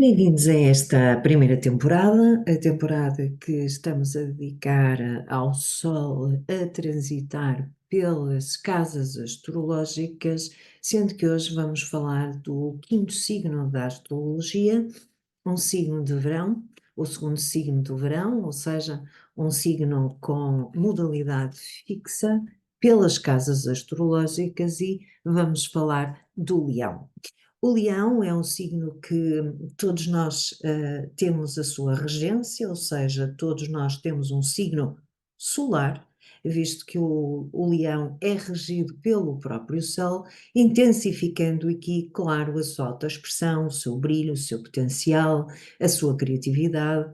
Bem-vindos a esta primeira temporada, a temporada que estamos a dedicar ao Sol a transitar pelas casas astrológicas, sendo que hoje vamos falar do quinto signo da astrologia, um signo de verão, o segundo signo do verão, ou seja, um signo com modalidade fixa pelas casas astrológicas, e vamos falar do Leão. O Leão é um signo que todos nós temos a sua regência, ou seja, todos nós temos um signo solar, visto que o Leão é regido pelo próprio Sol, intensificando aqui, claro, a sua autoexpressão, o seu brilho, o seu potencial, a sua criatividade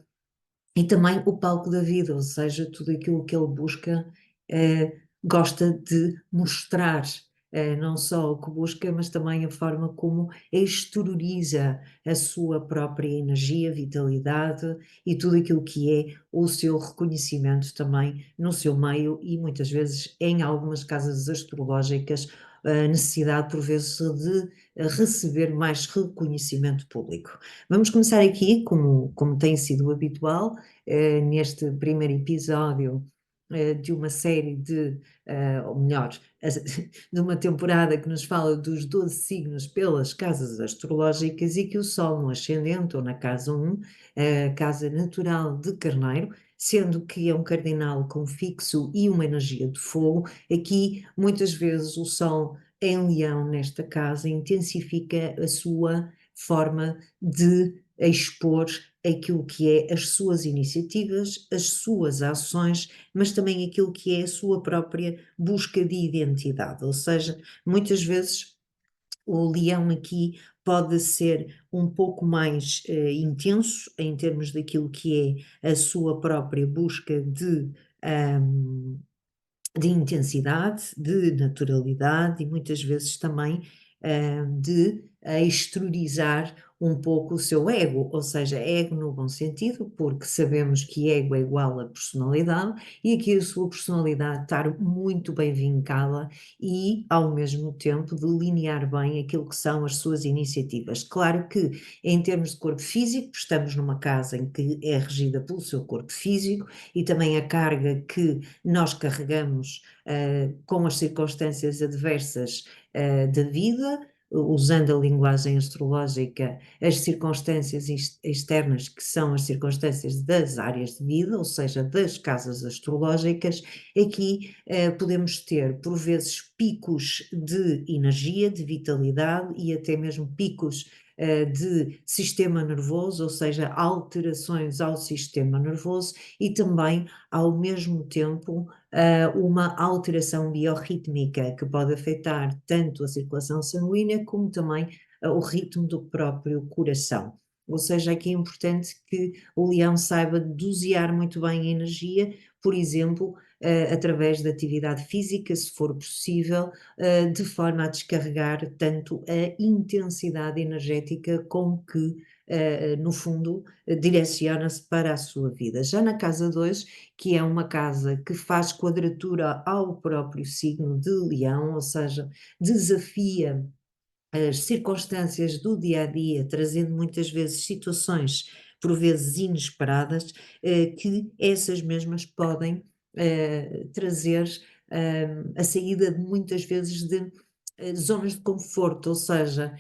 e também o palco da vida, ou seja, tudo aquilo que ele busca, gosta de mostrar, não só o que busca, mas também a forma como exterioriza a sua própria energia, vitalidade e tudo aquilo que é o seu reconhecimento também no seu meio e muitas vezes em algumas casas astrológicas a necessidade por vezes de receber mais reconhecimento público. Vamos começar aqui, como tem sido habitual, neste primeiro episódio de uma série ou melhor, de uma temporada que nos fala dos 12 signos pelas casas astrológicas e que o Sol no ascendente ou na casa 1, a casa natural de Carneiro, sendo que é um cardinal com fixo e uma energia de fogo, aqui muitas vezes o Sol em Leão nesta casa intensifica a sua forma de expor aquilo que é as suas iniciativas, as suas ações, mas também aquilo que é a sua própria busca de identidade. Ou seja, muitas vezes o leão aqui pode ser um pouco mais intenso em termos daquilo que é a sua própria busca de intensidade, de naturalidade e muitas vezes também de exteriorizar um pouco o seu ego, ou seja, ego no bom sentido, porque sabemos que ego é igual a personalidade e aqui a sua personalidade estar muito bem vincada e ao mesmo tempo delinear bem aquilo que são as suas iniciativas. Claro que em termos de corpo físico, estamos numa casa em que é regida pelo seu corpo físico e também a carga que nós carregamos com as circunstâncias adversas da vida, usando a linguagem astrológica, as circunstâncias externas, que são as circunstâncias das áreas de vida, ou seja, das casas astrológicas, aqui podemos ter, por vezes, picos de energia, de vitalidade e até mesmo picos de sistema nervoso, ou seja, alterações ao sistema nervoso e também, ao mesmo tempo, uma alteração biorrítmica que pode afetar tanto a circulação sanguínea como também o ritmo do próprio coração. Ou seja, aqui é importante que o leão saiba dosear muito bem a energia, por exemplo, através da atividade física, se for possível, de forma a descarregar tanto a intensidade energética com que, no fundo, direciona-se para a sua vida. Já na casa 2, que é uma casa que faz quadratura ao próprio signo de Leão, ou seja, desafia as circunstâncias do dia a dia, trazendo muitas vezes situações, por vezes inesperadas, que essas mesmas podem trazer a saída de muitas vezes de zonas de conforto, ou seja,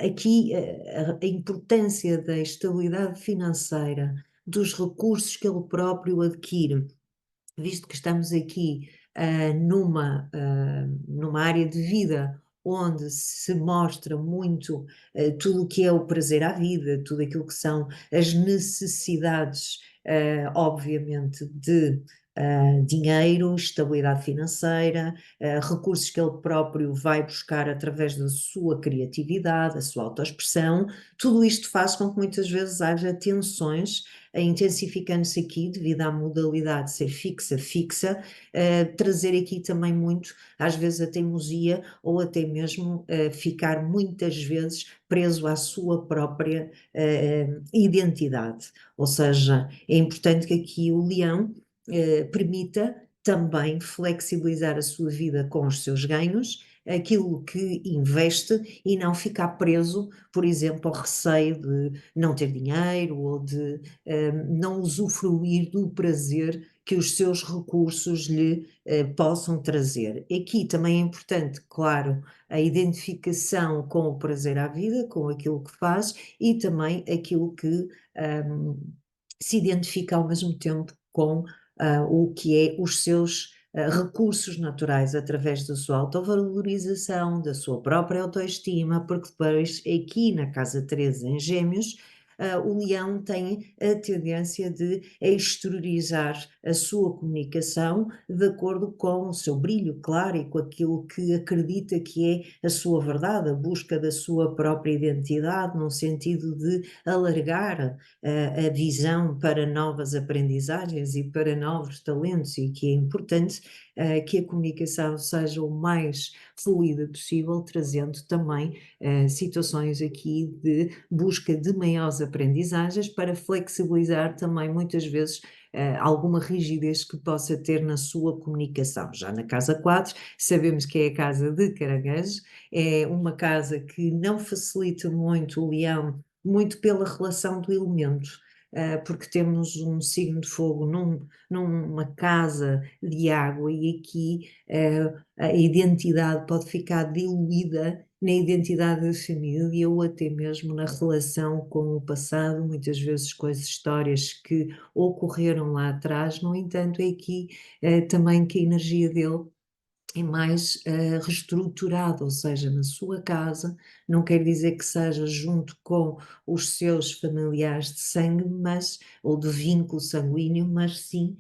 aqui a importância da estabilidade financeira, dos recursos que ele próprio adquire, visto que estamos aqui numa área de vida onde se mostra muito tudo o que é o prazer à vida, tudo aquilo que são as necessidades, obviamente, de dinheiro, estabilidade financeira, recursos que ele próprio vai buscar através da sua criatividade, a sua autoexpressão, tudo isto faz com que muitas vezes haja tensões intensificando-se aqui devido à modalidade ser fixa, trazer aqui também muito, às vezes, a teimosia ou até mesmo ficar muitas vezes preso à sua própria identidade. Ou seja, é importante que aqui o leão permita também flexibilizar a sua vida com os seus ganhos, aquilo que investe e não ficar preso, por exemplo, ao receio de não ter dinheiro ou de não usufruir do prazer que os seus recursos lhe possam trazer. Aqui também é importante, claro, a identificação com o prazer à vida, com aquilo que faz e também aquilo que se identifica ao mesmo tempo com o que é os seus recursos naturais através da sua autovalorização, da sua própria autoestima, porque depois aqui na casa 13 em Gêmeos, o leão tem a tendência de exteriorizar a sua comunicação de acordo com o seu brilho claro e com aquilo que acredita que é a sua verdade, a busca da sua própria identidade, no sentido de alargar a visão para novas aprendizagens e para novos talentos, e que é importante que a comunicação seja o mais fluida possível, trazendo também situações aqui de busca de maiores aprendizagens para flexibilizar também muitas vezes alguma rigidez que possa ter na sua comunicação. Já na casa 4, sabemos que é a casa de Caranguejo, é uma casa que não facilita muito o leão, muito pela relação do elemento, porque temos um signo de fogo numa casa de água e aqui a identidade pode ficar diluída na identidade da família ou até mesmo na relação com o passado, muitas vezes com as histórias que ocorreram lá atrás. No entanto, é aqui também que a energia dele é mais reestruturado, ou seja, na sua casa, não quer dizer que seja junto com os seus familiares de sangue, mas, ou de vínculo sanguíneo, mas sim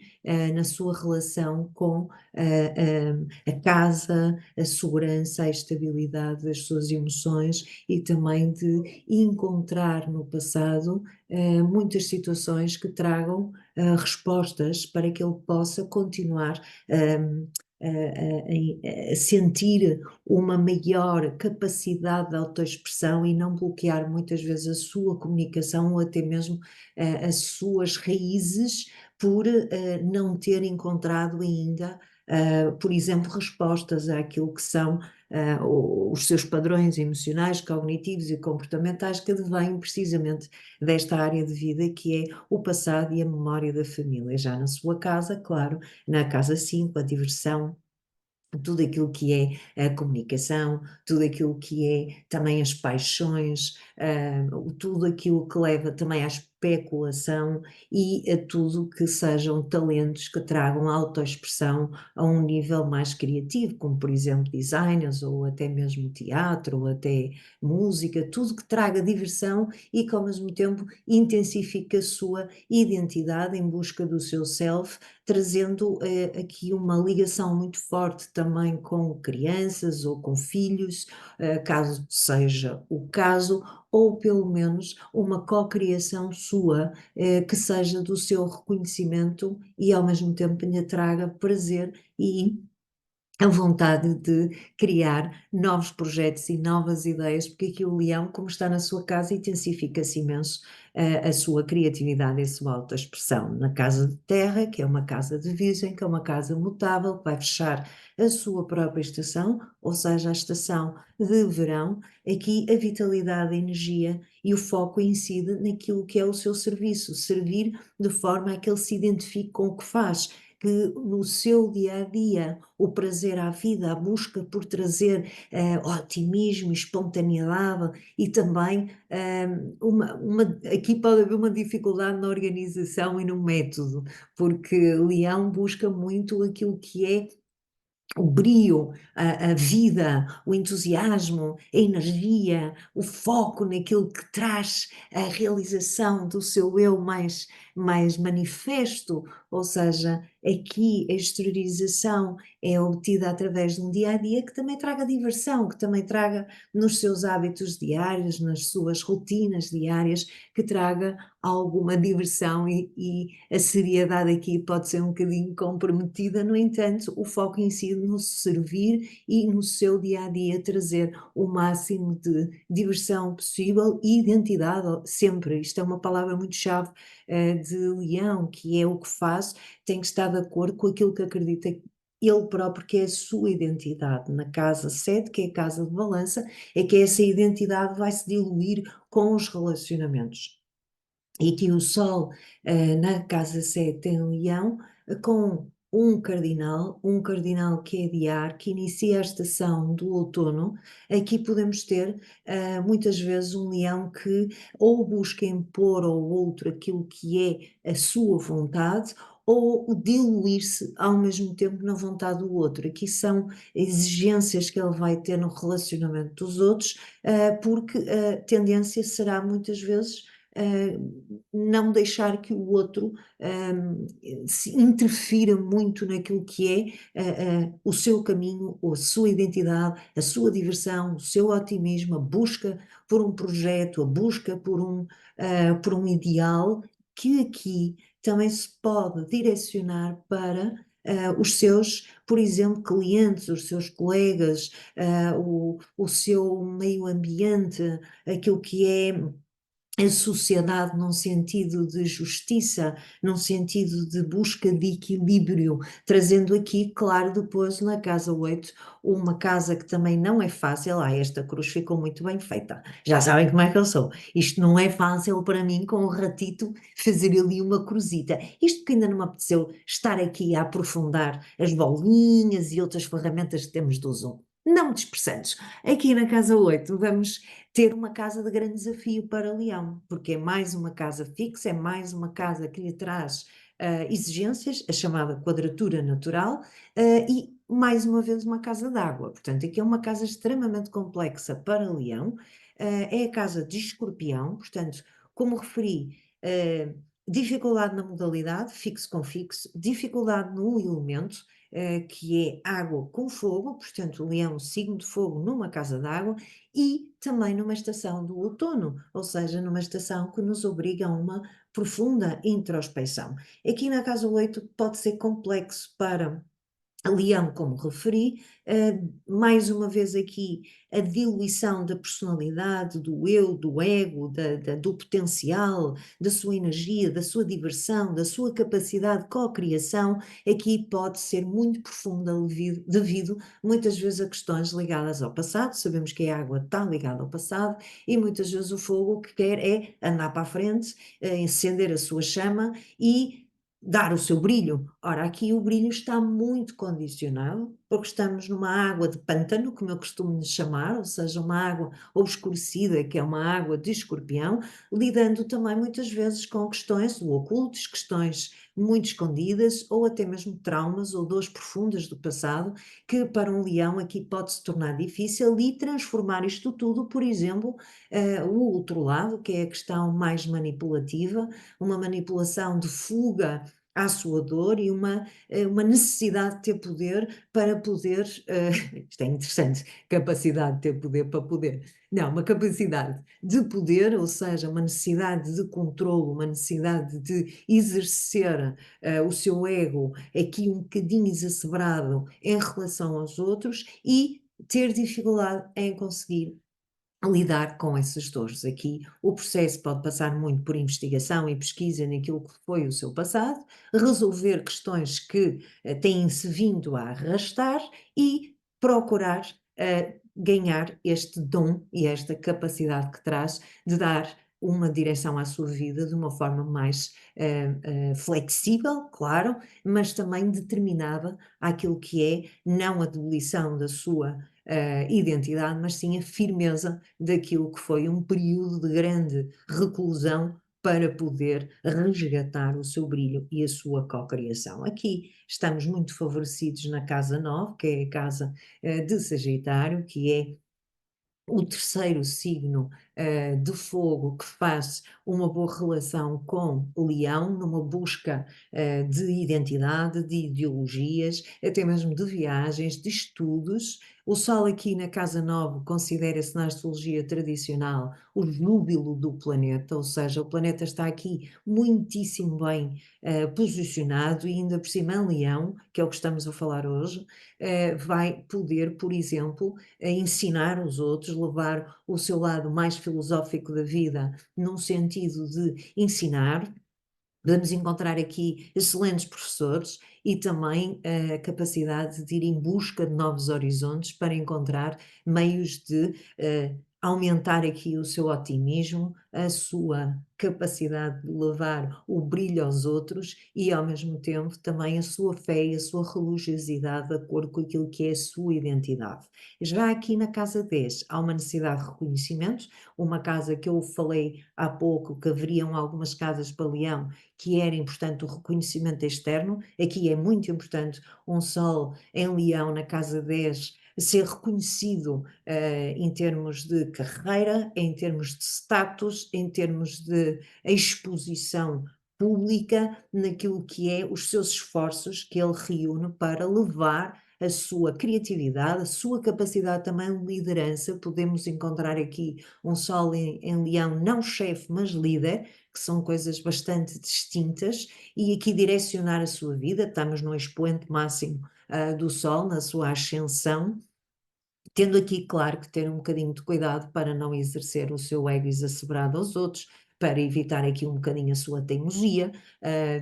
na sua relação com a casa, a segurança, a estabilidade das suas emoções e também de encontrar no passado muitas situações que tragam respostas para que ele possa continuar a sentir uma maior capacidade de autoexpressão e não bloquear muitas vezes a sua comunicação ou até mesmo as suas raízes por não ter encontrado ainda, por exemplo, respostas àquilo que são os seus padrões emocionais, cognitivos e comportamentais que advêm precisamente desta área de vida que é o passado e a memória da família. Já na sua casa, claro, na casa 5, a diversão, tudo aquilo que é a comunicação, tudo aquilo que é também as paixões, tudo aquilo que leva também à especulação e a tudo que sejam talentos que tragam autoexpressão a um nível mais criativo, como por exemplo designers ou até mesmo teatro ou até música, tudo que traga diversão e que ao mesmo tempo intensifique a sua identidade em busca do seu self, trazendo aqui uma ligação muito forte também com crianças ou com filhos, caso seja o caso, ou pelo menos uma cocriação sua, que seja do seu reconhecimento e ao mesmo tempo lhe traga prazer e a vontade de criar novos projetos e novas ideias, porque aqui o leão, como está na sua casa, intensifica-se imenso a sua criatividade e a sua autoexpressão. Na casa de terra, que é uma casa de virgem, que é uma casa mutável, que vai fechar a sua própria estação, ou seja, a estação de verão, aqui a vitalidade, a energia e o foco incide naquilo que é o seu serviço, servir de forma a que ele se identifique com o que faz, que no seu dia a dia o prazer à vida, a busca por trazer otimismo, espontaneidade e também aqui pode haver uma dificuldade na organização e no método, porque Leão busca muito aquilo que é o brio, a vida, o entusiasmo, a energia, o foco naquilo que traz a realização do seu eu mais manifesto, ou seja, aqui a exteriorização é obtida através de um dia a dia que também traga diversão, que também traga nos seus hábitos diários, nas suas rotinas diárias, que traga alguma diversão e a seriedade aqui pode ser um bocadinho comprometida, no entanto, o foco incide no servir e no seu dia a dia trazer o máximo de diversão possível e identidade, sempre. Isto é uma palavra muito chave de leão, que é o que faz, tem que estar de acordo com aquilo que acredita ele próprio, que é a sua identidade. Na casa 7, que é a casa de balança, é que essa identidade vai se diluir com os relacionamentos. E que o Sol, na casa 7 em Leão, com um cardinal que é de ar, que inicia a estação do outono, aqui podemos ter, muitas vezes um Leão que ou busca impor ao outro aquilo que é a sua vontade, ou diluir-se ao mesmo tempo na vontade do outro. Aqui são exigências que ele vai ter no relacionamento dos outros, porque a tendência será muitas vezes não deixar que o outro se interfira muito naquilo que é o seu caminho, ou a sua identidade, a sua diversão, o seu otimismo, a busca por um projeto, a busca por um ideal, que aqui também se pode direcionar para os seus, por exemplo, clientes, os seus colegas, o seu meio ambiente, aquilo que é a sociedade num sentido de justiça, num sentido de busca de equilíbrio, trazendo aqui, claro, depois na casa 8, uma casa que também não é fácil. Esta cruz ficou muito bem feita. Já sabem como é que eu sou. Isto não é fácil para mim, com o ratito, fazer ali uma cruzita. Isto porque ainda não me apeteceu estar aqui a aprofundar as bolinhas e outras ferramentas que temos do Zoom. Não dispersantes. Aqui na casa 8 vamos ter uma casa de grande desafio para Leão, porque é mais uma casa fixa, é mais uma casa que lhe traz exigências, a chamada quadratura natural, e mais uma vez uma casa de água. Portanto, aqui é uma casa extremamente complexa para Leão, é a casa de Escorpião, portanto, como referi, dificuldade na modalidade, fixo com fixo, dificuldade no elemento, que é água com fogo, portanto, o Leão, signo de fogo numa casa de água, e também numa estação do outono, ou seja, numa estação que nos obriga a uma profunda introspecção. Aqui na casa 8 pode ser complexo para Leão, como referi, mais uma vez aqui a diluição da personalidade, do eu, do ego, do potencial, da sua energia, da sua diversão, da sua capacidade de co-criação, aqui pode ser muito profunda devido muitas vezes a questões ligadas ao passado. Sabemos que a água está ligada ao passado e muitas vezes o fogo o que quer é andar para a frente, acender a sua chama e dar o seu brilho. Ora, aqui o brilho está muito condicionado, porque estamos numa água de pântano, como eu costumo chamar, ou seja, uma água obscurecida, que é uma água de escorpião, lidando também muitas vezes com questões ocultas, questões muito escondidas, ou até mesmo traumas ou dores profundas do passado, que para um leão aqui pode se tornar difícil e transformar isto tudo, por exemplo, o outro lado, que é a questão mais manipulativa, uma manipulação de fuga à sua dor e uma necessidade de ter poder para poder, isto é interessante, capacidade de ter poder para poder, não, uma capacidade de poder, ou seja, uma necessidade de controle, uma necessidade de exercer o seu ego aqui um bocadinho exacerbado em relação aos outros e ter dificuldade em conseguir lidar com essas dores. Aqui o processo pode passar muito por investigação e pesquisa naquilo que foi o seu passado, resolver questões que têm-se vindo a arrastar e procurar ganhar este dom e esta capacidade que traz de dar uma direção à sua vida de uma forma mais flexível, claro, mas também determinada àquilo que é não a demolição da sua identidade, mas sim a firmeza daquilo que foi um período de grande reclusão para poder resgatar o seu brilho e a sua cocriação. Aqui estamos muito favorecidos na casa 9, que é a casa de Sagitário, que é o terceiro signo de fogo que faz uma boa relação com o leão, numa busca de identidade, de ideologias, até mesmo de viagens, de estudos. O Sol aqui na casa 9 considera-se na astrologia tradicional o júbilo do planeta, ou seja, o planeta está aqui muitíssimo bem posicionado e ainda por cima em leão, que é o que estamos a falar hoje, vai poder, por exemplo, a ensinar os outros, levar o seu lado mais filosófico da vida, num sentido de ensinar, Podemos encontrar aqui excelentes professores e também a capacidade de ir em busca de novos horizontes para encontrar meios de aumentar aqui o seu otimismo, a sua capacidade de levar o brilho aos outros e, ao mesmo tempo, também a sua fé e a sua religiosidade de acordo com aquilo que é a sua identidade. Já aqui na casa 10 há uma necessidade de reconhecimento, uma casa que eu falei há pouco, que haveriam algumas casas para Leão que era importante o reconhecimento externo. Aqui é muito importante um Sol em Leão, na casa 10, ser reconhecido em termos de carreira, em termos de status, em termos de exposição pública, naquilo que é os seus esforços que ele reúne para levar a sua criatividade, a sua capacidade também de liderança. Podemos encontrar aqui um Sol em Leão, não chefe, mas líder, que são coisas bastante distintas, e aqui direcionar a sua vida. Estamos no expoente máximo do Sol, na sua ascensão, tendo aqui, claro, que ter um bocadinho de cuidado para não exercer o seu ego exacerbado aos outros, para evitar aqui um bocadinho a sua teimosia,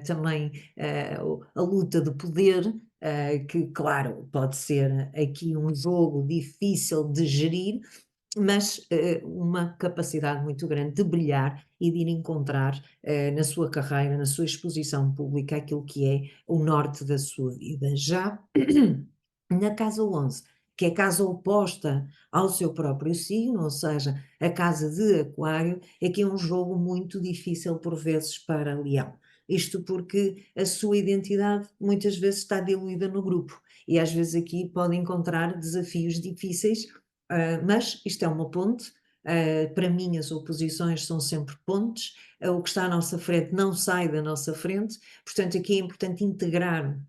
também a luta de poder, que, claro, pode ser aqui um jogo difícil de gerir, mas uma capacidade muito grande de brilhar e de ir encontrar na sua carreira, na sua exposição pública, aquilo que é o norte da sua vida. Já na casa 11, que é a casa oposta ao seu próprio signo, ou seja, a casa de Aquário, é que é um jogo muito difícil por vezes para Leão. Isto porque a sua identidade muitas vezes está diluída no grupo e às vezes aqui pode encontrar desafios difíceis, mas isto é uma ponte. Para mim, as oposições são sempre pontes. O que está à nossa frente não sai da nossa frente, portanto, aqui é importante integrar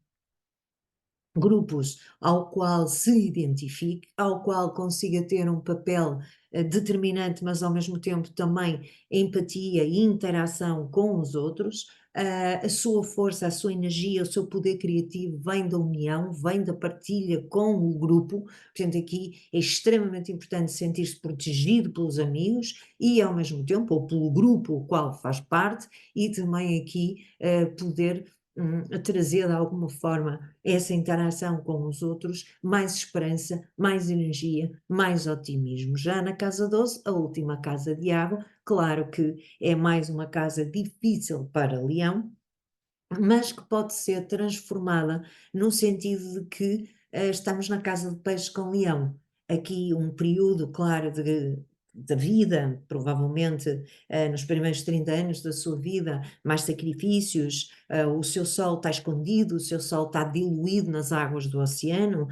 grupos ao qual se identifique, ao qual consiga ter um papel determinante, mas ao mesmo tempo também empatia e interação com os outros. A sua força, a sua energia, o seu poder criativo vem da união, vem da partilha com o grupo. Portanto, aqui é extremamente importante sentir-se protegido pelos amigos e, ao mesmo tempo, ou pelo grupo o qual faz parte, e também aqui poder trazer de alguma forma essa interação com os outros, mais esperança, mais energia, mais otimismo. Já na casa 12, a última casa de água, claro que é mais uma casa difícil para Leão, mas que pode ser transformada no sentido de que estamos na casa de peixe com leão. Aqui um período, claro, da vida, provavelmente nos primeiros 30 anos da sua vida, mais sacrifícios, o seu sol está escondido, o seu sol está diluído nas águas do oceano,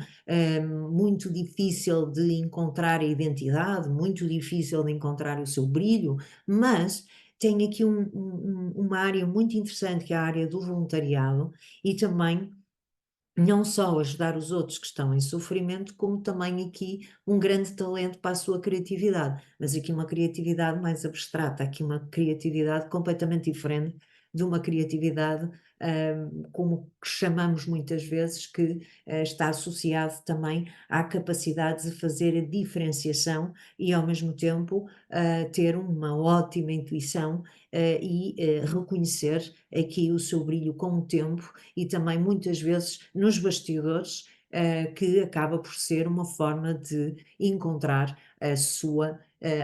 muito difícil de encontrar a identidade, muito difícil de encontrar o seu brilho, mas tem aqui uma área muito interessante, que é a área do voluntariado, e também não só ajudar os outros que estão em sofrimento, como também aqui um grande talento para a sua criatividade, mas aqui uma criatividade mais abstrata, aqui uma criatividade completamente diferente de uma criatividade, como que chamamos muitas vezes, que está associado também à capacidade de fazer a diferenciação e ao mesmo tempo ter uma ótima intuição e reconhecer aqui o seu brilho com o tempo e também muitas vezes nos bastidores, que acaba por ser uma forma de encontrar a sua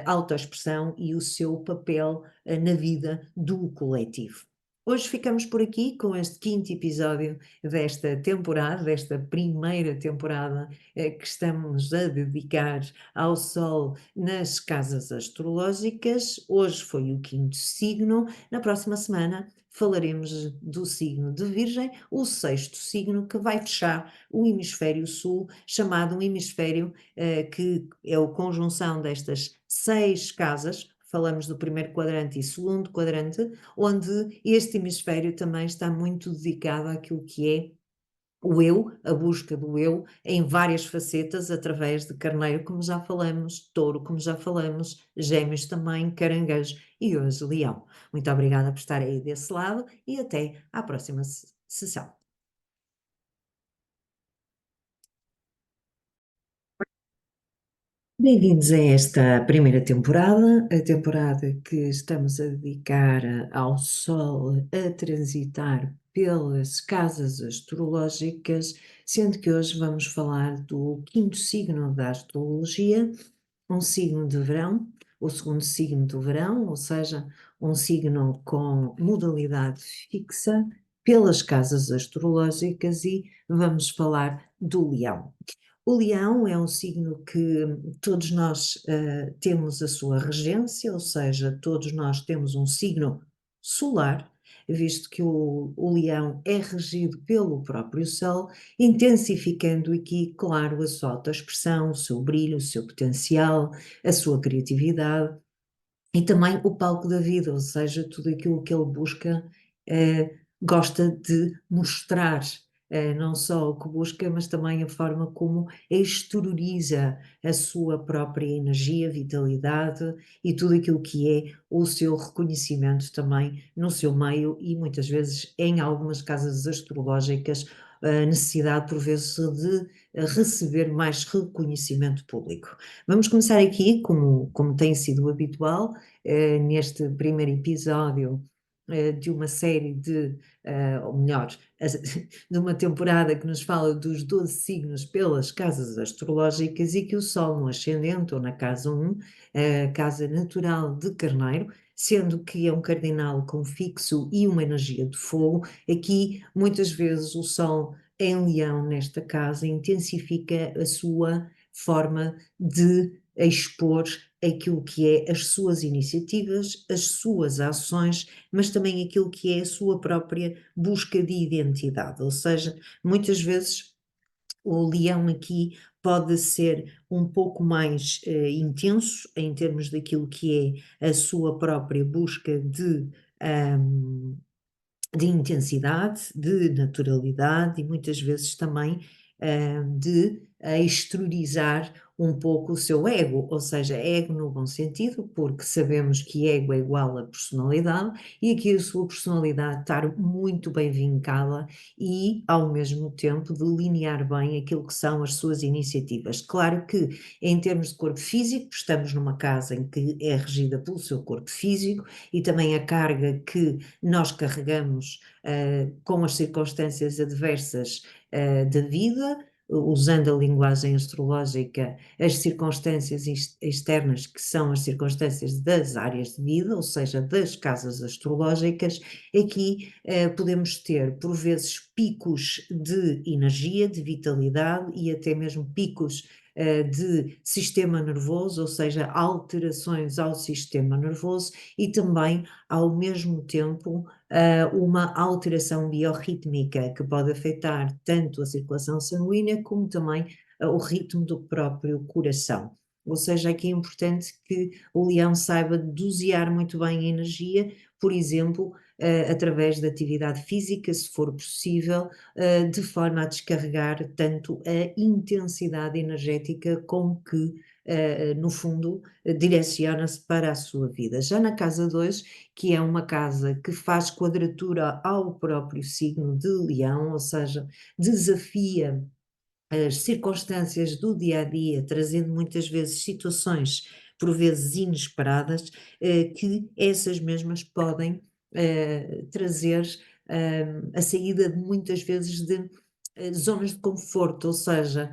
autoexpressão e o seu papel na vida do coletivo. Hoje ficamos por aqui com este quinto episódio desta temporada, desta primeira temporada que estamos a dedicar ao Sol nas casas astrológicas. Hoje foi o quinto signo. Na próxima semana falaremos do signo de Virgem, o sexto signo que vai fechar o hemisfério sul, chamado um hemisfério que é a conjunção destas 6 casas. Falamos do primeiro quadrante e segundo quadrante, onde este hemisfério também está muito dedicado àquilo que é o eu, a busca do eu, em várias facetas, através de Carneiro, como já falamos, Touro, como já falamos, Gêmeos também, Caranguejo e hoje Leão. Muito obrigada por estar aí desse lado e até à próxima sessão. Bem-vindos a esta primeira temporada, a temporada que estamos a dedicar ao Sol a transitar pelas casas astrológicas, sendo que hoje vamos falar do quinto signo da astrologia, um signo de verão, o segundo signo do verão, ou seja, um signo com modalidade fixa pelas casas astrológicas e vamos falar do Leão. O Leão é um signo que todos nós temos a sua regência, ou seja, todos nós temos um signo solar, visto que o Leão é regido pelo próprio Sol, intensificando aqui, claro, a sua autoexpressão, o seu brilho, o seu potencial, a sua criatividade e também o palco da vida, ou seja, tudo aquilo que ele busca, gosta de mostrar, não só o que busca, mas também a forma como exterioriza a sua própria energia, vitalidade e tudo aquilo que é o seu reconhecimento também no seu meio e muitas vezes em algumas casas astrológicas, a necessidade por vezes de receber mais reconhecimento público. Vamos começar aqui, como tem sido habitual, neste primeiro episódio de uma série ou melhor, de uma temporada que nos fala dos 12 signos pelas casas astrológicas e que o Sol no ascendente ou na casa 1, a casa natural de Carneiro, sendo que é um cardinal com fixo e uma energia de fogo, aqui muitas vezes o Sol em Leão nesta casa intensifica a sua forma de expor aquilo que é as suas iniciativas, as suas ações, mas também aquilo que é a sua própria busca de identidade. Ou seja, muitas vezes o leão aqui pode ser um pouco mais intenso em termos daquilo que é a sua própria busca um, de intensidade, de naturalidade e muitas vezes também de exteriorizar um pouco o seu ego, ou seja, ego no bom sentido, porque sabemos que ego é igual a personalidade e aqui a sua personalidade estar muito bem vincada e, ao mesmo tempo, delinear bem aquilo que são as suas iniciativas. Claro que, em termos de corpo físico, estamos numa casa em que é regida pelo seu corpo físico e também a carga que nós carregamos com as circunstâncias adversas da vida, usando a linguagem astrológica, as circunstâncias externas, que são as circunstâncias das áreas de vida, ou seja, das casas astrológicas, aqui podemos ter, por vezes, picos de energia, de vitalidade e até mesmo picos de sistema nervoso, ou seja, alterações ao sistema nervoso e também, ao mesmo tempo, uma alteração biorrítmica que pode afetar tanto a circulação sanguínea como também o ritmo do próprio coração. Ou seja, aqui é importante que o leão saiba dosear muito bem a energia, por exemplo, através da atividade física, se for possível, de forma a descarregar tanto a intensidade energética com que, no fundo, direciona-se para a sua vida. Já na casa 2, que é uma casa que faz quadratura ao próprio signo de Leão, ou seja, desafia as circunstâncias do dia a dia, trazendo muitas vezes situações, por vezes inesperadas, que essas mesmas podem trazer a saída de muitas vezes de zonas de conforto, ou seja,